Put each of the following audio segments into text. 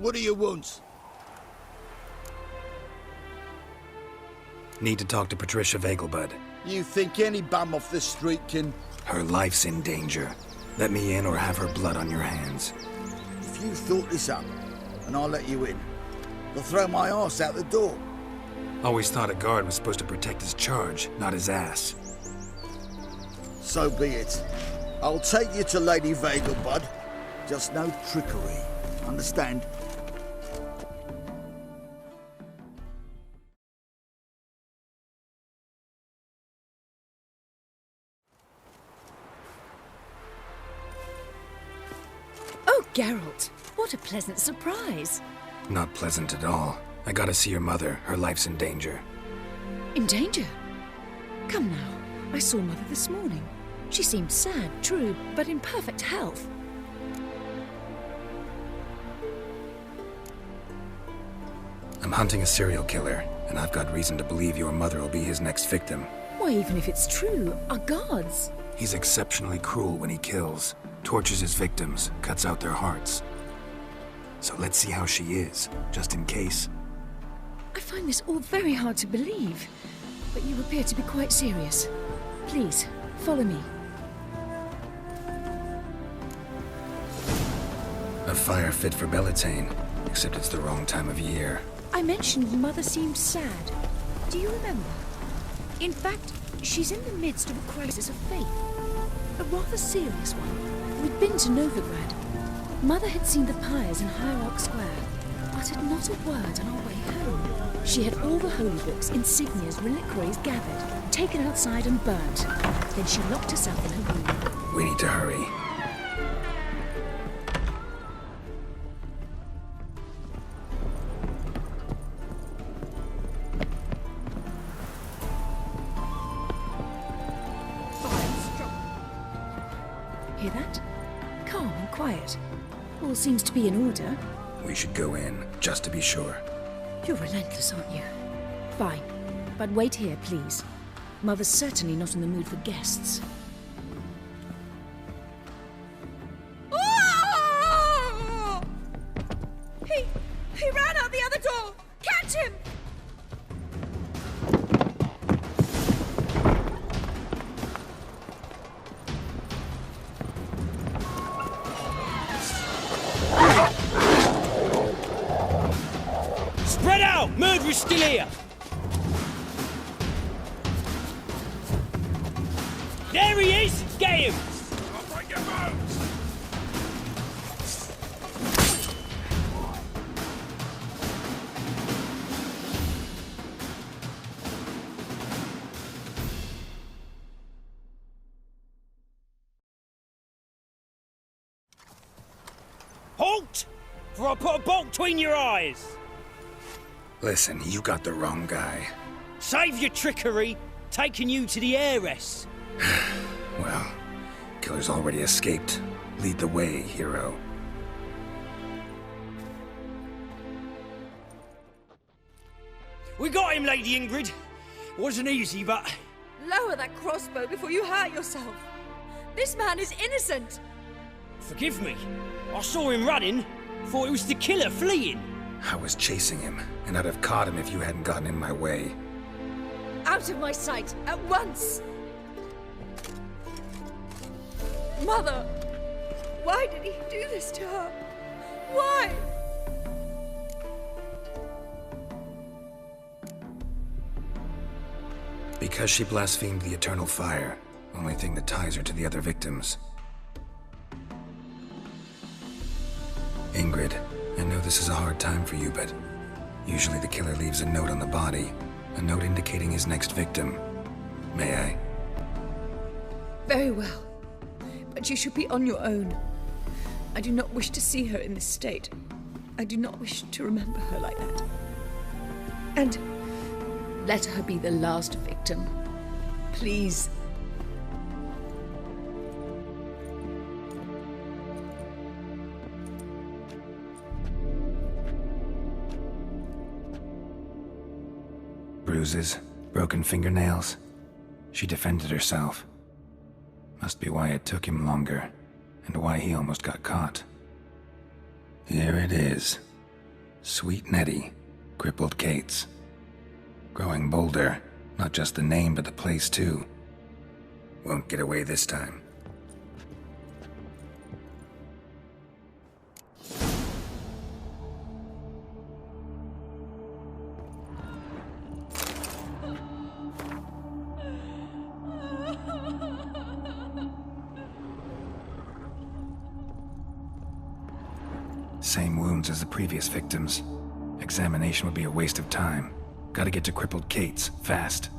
What do you want? Need to talk to Patricia Vegelbud. You think any bum off the street can... Her life's in danger. Let me in or have her blood on your hands. If you thought this up, and I'll let you in, I'll throw my arse out the door. Always thought a guard was supposed to protect his charge, not his ass. So be it. I'll take you to Lady Vegelbud. Just no trickery. Understand? Oh, Geralt, what a pleasant surprise. Not pleasant at all. I gotta see your mother. Her life's in danger. In danger? Come now, I saw Mother this morning. She seemed sad, true, but in perfect health. I'm hunting a serial killer, and I've got reason to believe your mother will be his next victim. Why, even if it's true, our guards... He's exceptionally cruel when he kills, tortures his victims, cuts out their hearts. So let's see how she is, just in case. I find this all very hard to believe, but you appear to be quite serious. Please, follow me. A fire fit for Bellatane, except it's the wrong time of year. I mentioned Mother seemed sad. Do you remember? In fact, she's in the midst of a crisis of faith. A rather serious one. We'd been to Novigrad. Mother had seen the pyres in Hierarch Square, uttered not a word on our way home. She had all the holy books, insignias, reliquaries gathered, taken outside and burnt. Then she locked herself in her room. We need to hurry. Hear that? Calm and quiet. All seems to be in order. We should go in, just to be sure. You're relentless, aren't you? Fine. But wait here, please. Mother's certainly not in the mood for guests. Oh! He ran out the other door! Catch him! Spread out! Murderer's still here! There he is! Get him! I'll break your bones! Halt! For I'll put a bolt between your eyes! Listen, you got the wrong guy. Save your trickery! Taking you to the heiress! Well, killer's already escaped. Lead the way, hero. We got him, Lady Ingrid. Wasn't easy, but... Lower that crossbow before you hurt yourself. This man is innocent. Forgive me. I saw him running. Thought it was the killer fleeing. I was chasing him, and I'd have caught him if you hadn't gotten in my way. Out of my sight, at once! Mother! Why did he do this to her? Why? Because she blasphemed the eternal fire. Only thing that ties her to the other victims. Ingrid, I know this is a hard time for you, but usually the killer leaves a note on the body. A note indicating his next victim. May I? Very well. But you should be on your own. I do not wish to see her in this state. I do not wish to remember her like that. And let her be the last victim. Please. Bruises, broken fingernails. She defended herself. Must be why it took him longer, and why he almost got caught. Here it is. Sweet Nettie, crippled Kate's. Growing bolder, not just the name but the place too. Won't get away this time. Same wounds as the previous victims. Examination would be a waste of time. Gotta get to crippled Kate's, fast.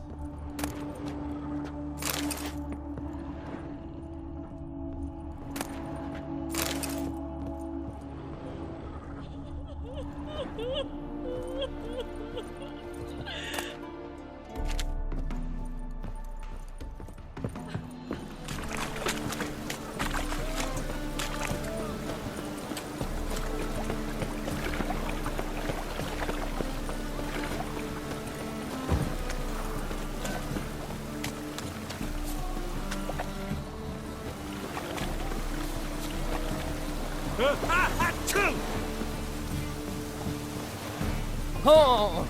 Oh!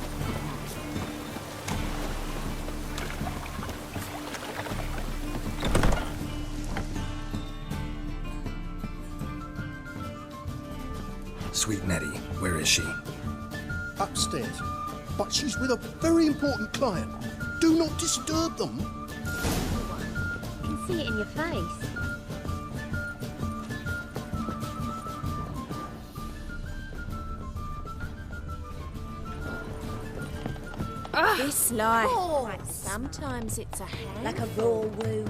Sweet Nettie, where is she? Upstairs. But she's with a very important client. Do not disturb them. I can see it in your face. This life. Oh. Sometimes it's a hand. Like a raw wound.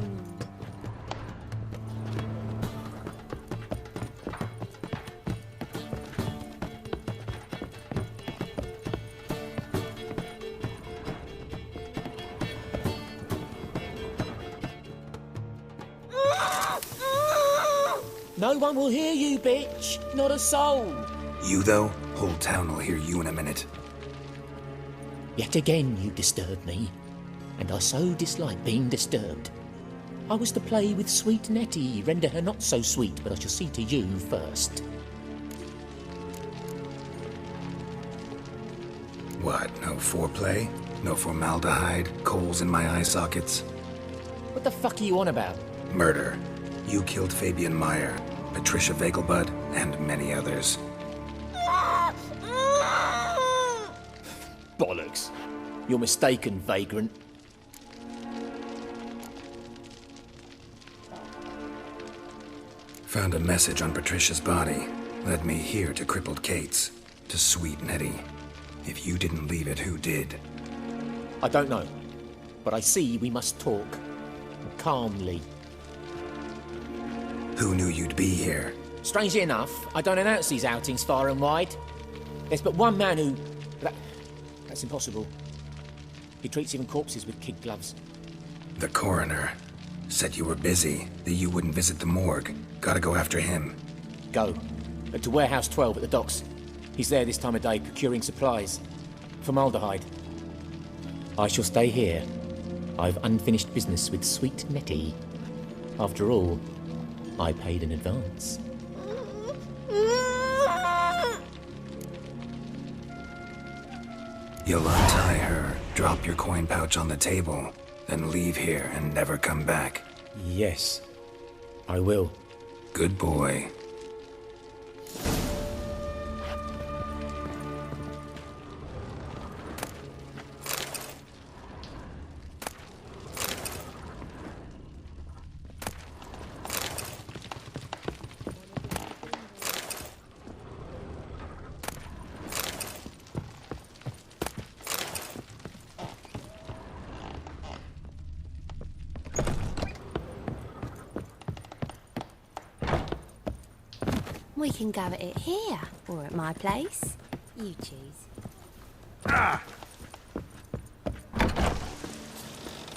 No one will hear you, bitch. Not a soul. You though? Whole town will hear you in a minute. Yet again you disturb me, and I so dislike being disturbed. I was to play with sweet Nettie, render her not so sweet, but I shall see to you first. What, no foreplay? No formaldehyde? Coals in my eye sockets? What the fuck are you on about? Murder. You killed Fabian Meyer, Patricia Vegelbud, and many others. Bollocks. You're mistaken, vagrant. Found a message on Patricia's body. Led me here to crippled Kate's. To sweet Nettie. If you didn't leave it, who did? I don't know, but I see we must talk. Calmly. Who knew you'd be here? Strangely enough, I don't announce these outings far and wide. There's but one man who... That's impossible. He treats even corpses with kid gloves. The coroner. Said you were busy, that you wouldn't visit the morgue. Gotta go after him. Go. To Warehouse 12 at the docks. He's there this time of day procuring supplies. Formaldehyde. I shall stay here. I've unfinished business with sweet Nettie. After all, I paid in advance. You'll untie her, drop your coin pouch on the table, then leave here and never come back. Yes, I will. Good boy. We can go at it here, or at my place. You choose.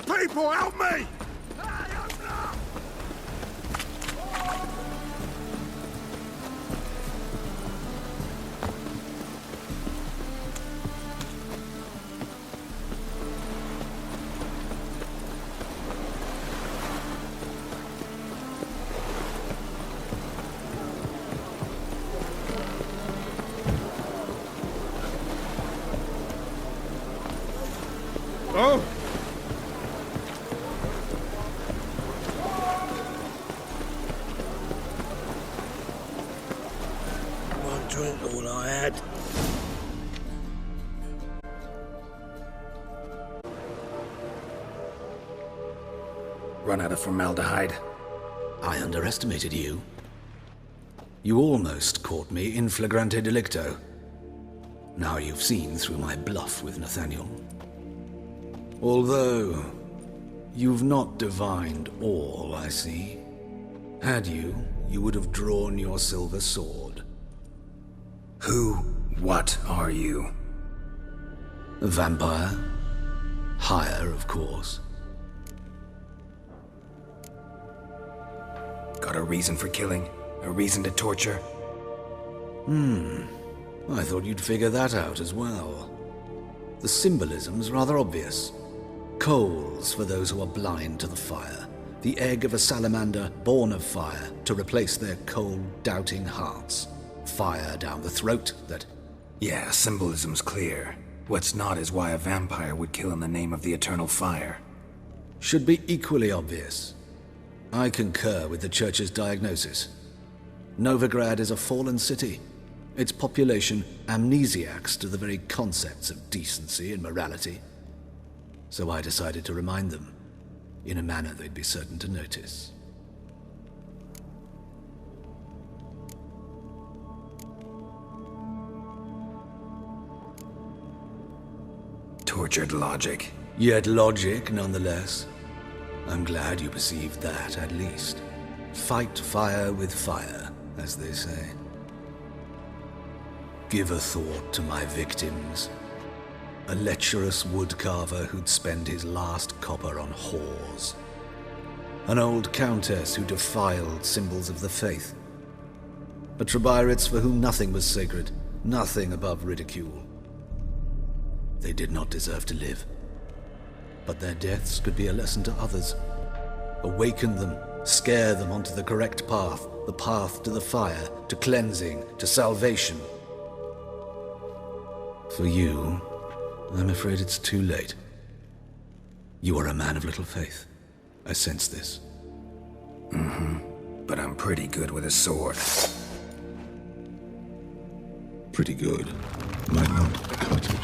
People, help me! Hey, open up! drink all I had. Run out of formaldehyde. I underestimated you. You almost caught me in flagrante delicto. Now you've seen through my bluff with Nathaniel. Although, you've not divined all, I see. Had you, you would have drawn your silver sword. What are you? A vampire. Higher, of course. Got a reason for killing? A reason to torture? I thought you'd figure that out as well. The symbolism's rather obvious. Coals for those who are blind to the fire. The egg of a salamander born of fire to replace their cold, doubting hearts. Fire down the throat that... Yeah, symbolism's clear. What's not is why a vampire would kill in the name of the eternal fire. should be equally obvious. I concur with the Church's diagnosis. Novigrad is a fallen city. Its population amnesiacs to the very concepts of decency and morality. So I decided to remind them, in a manner they'd be certain to notice. Tortured logic. Yet logic, nonetheless. I'm glad you perceived that, at least. Fight fire with fire, as they say. Give a thought to my victims. A lecherous woodcarver who'd spend his last copper on whores. An old countess who defiled symbols of the faith. A Trebirates for whom nothing was sacred, nothing above ridicule. They did not deserve to live. But their deaths could be a lesson to others. Awaken them, scare them onto the correct path, the path to the fire, to cleansing, to salvation. For you, I'm afraid it's too late. You are a man of little faith. I sense this. But I'm pretty good with a sword. Pretty good. Might not cut it.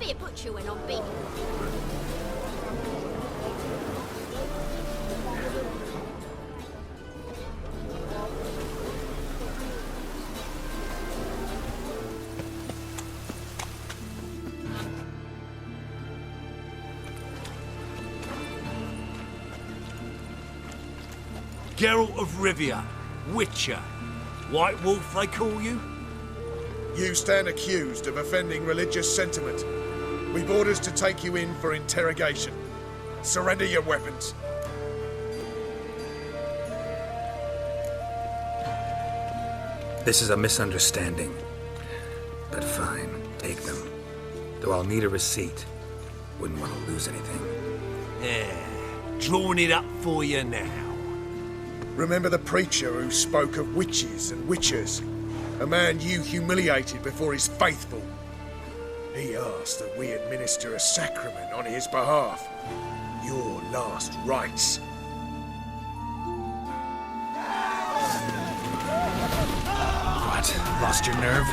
Be a butcher when I'm beaten. Geralt of Rivia, Witcher. White Wolf, they call you? You stand accused of offending religious sentiment. We've orders to take you in for interrogation. Surrender your weapons. This is a misunderstanding. But fine, take them. Though I'll need a receipt. Wouldn't want to lose anything. Yeah, drawing it up for you now. Remember the preacher who spoke of witches and witchers? A man you humiliated before his faithful. He asked that we administer a sacrament on his behalf. Your last rites. What? Lost your nerve?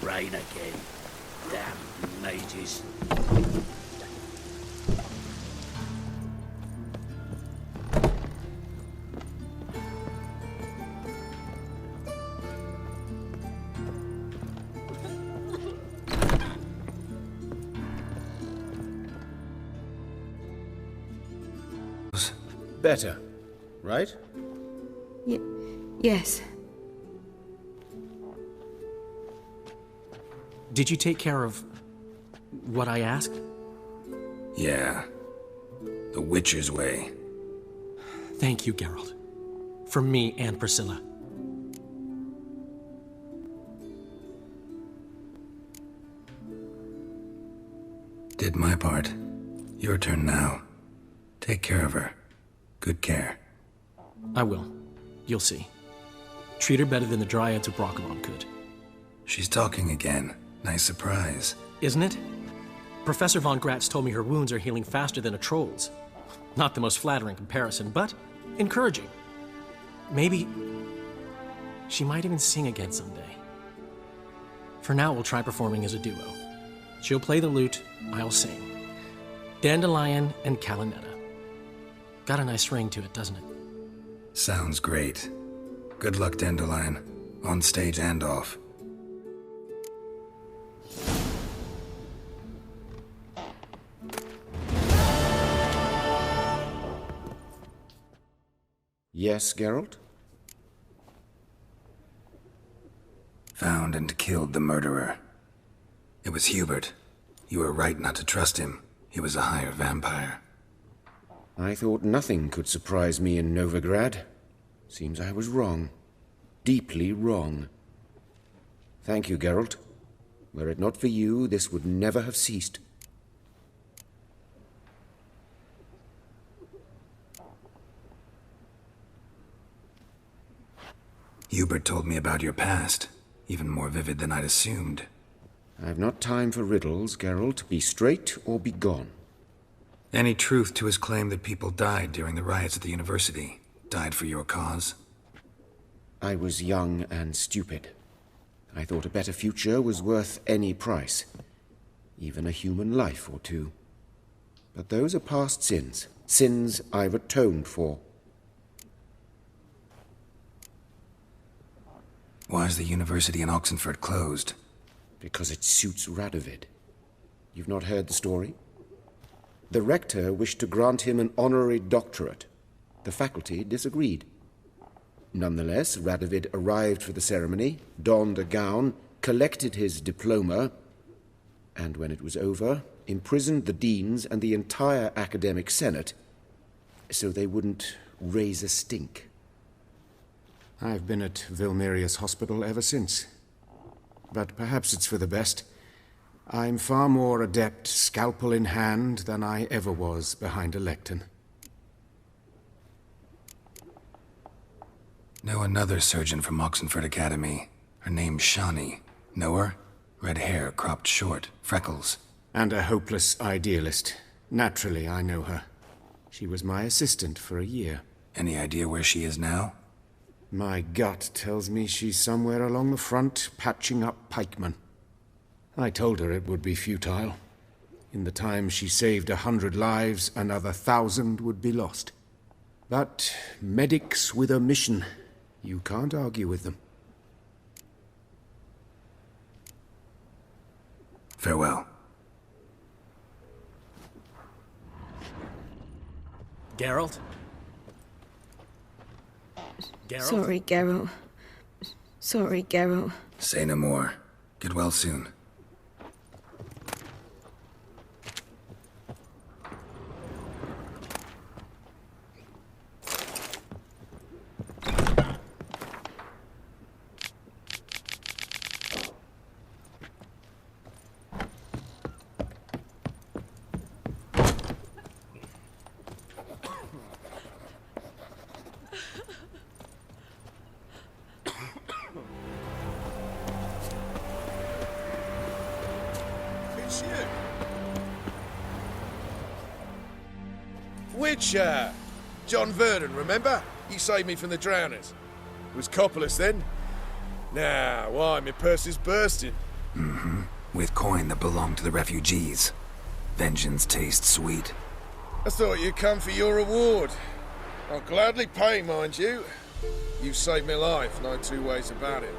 Rain again. Damn mages. Better, right? Yes. Did you take care of what I asked? Yeah. The Witcher's way. Thank you, Geralt. From me and Priscilla. Did my part. Your turn now. Take care of her. Good care. I will. You'll see. Treat her better than the Dryads of Broccolon could. She's talking again. Nice surprise. Isn't it? Professor von Gratz told me her wounds are healing faster than a troll's. Not the most flattering comparison, but encouraging. Maybe she might even sing again someday. For now, we'll try performing as a duo. She'll play the lute, I'll sing. Dandelion and Calinetta. Got a nice ring to it, doesn't it? Sounds great. Good luck, Dandelion. On stage and off. Yes, Geralt? Found and killed the murderer. It was Hubert. You were right not to trust him. He was a hired vampire. I thought nothing could surprise me in Novigrad. Seems I was wrong. Deeply wrong. Thank you, Geralt. Were it not for you, this would never have ceased. Hubert told me about your past. Even more vivid than I'd assumed. I've not time for riddles, Geralt. Be straight or be gone. Any truth to his claim that people died during the riots at the university? Died for your cause? I was young and stupid. I thought a better future was worth any price, even a human life or two. But those are past sins, sins I've atoned for. Why is the university in Oxenford closed? Because it suits Radovid. You've not heard the story? The rector wished to grant him an honorary doctorate. The faculty disagreed. Nonetheless, Radovid arrived for the ceremony, donned a gown, collected his diploma, and when it was over, imprisoned the deans and the entire academic senate so they wouldn't raise a stink. I've been at Vilmerius Hospital ever since. But perhaps it's for the best. I'm far more adept, scalpel in hand, than I ever was behind a lectern. Know another surgeon from Oxenford Academy. Her name's Shani. Know her? Red hair, cropped short, freckles. And a hopeless idealist. Naturally, I know her. She was my assistant for a year. Any idea where she is now? My gut tells me she's somewhere along the front, patching up pikemen. I told her it would be futile. In the time she saved 100 lives, another 1,000 would be lost. But medics with a mission, you can't argue with them. Farewell. Geralt? Geralt? Sorry, Geralt. Sorry, Geralt. Say no more. Get well soon. Witcher! John Verdon, remember? You saved me from the drowners. Was Coppolis then? Now, why, my purse is bursting. Mm-hmm. With coin that belonged to the refugees. Vengeance tastes sweet. I thought you'd come for your reward. I'll gladly pay, mind you. You saved my life, no two ways about it.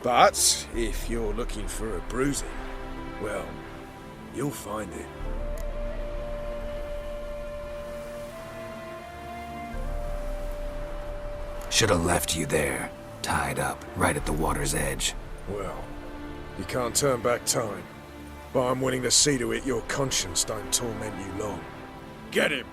But, if you're looking for a bruising, well, you'll find it. Should have left you there, tied up, right at the water's edge. Well, you can't turn back time. But I'm willing to see to it your conscience don't torment you long. Get him!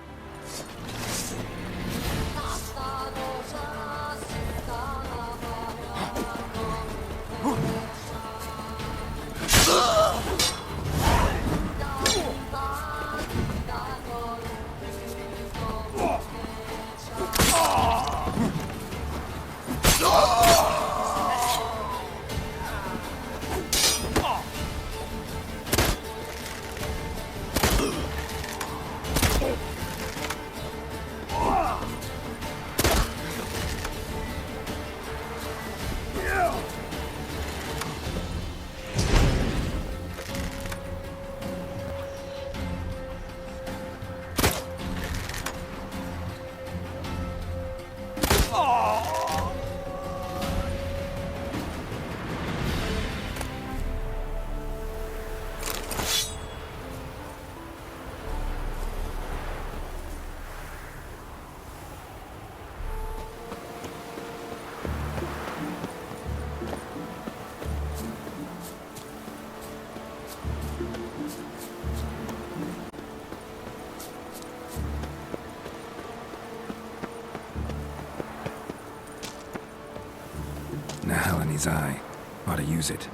Now in his eye. Ought to use it.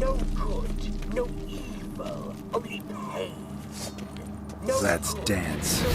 No good, no evil, only pain. No Let's good, dance. no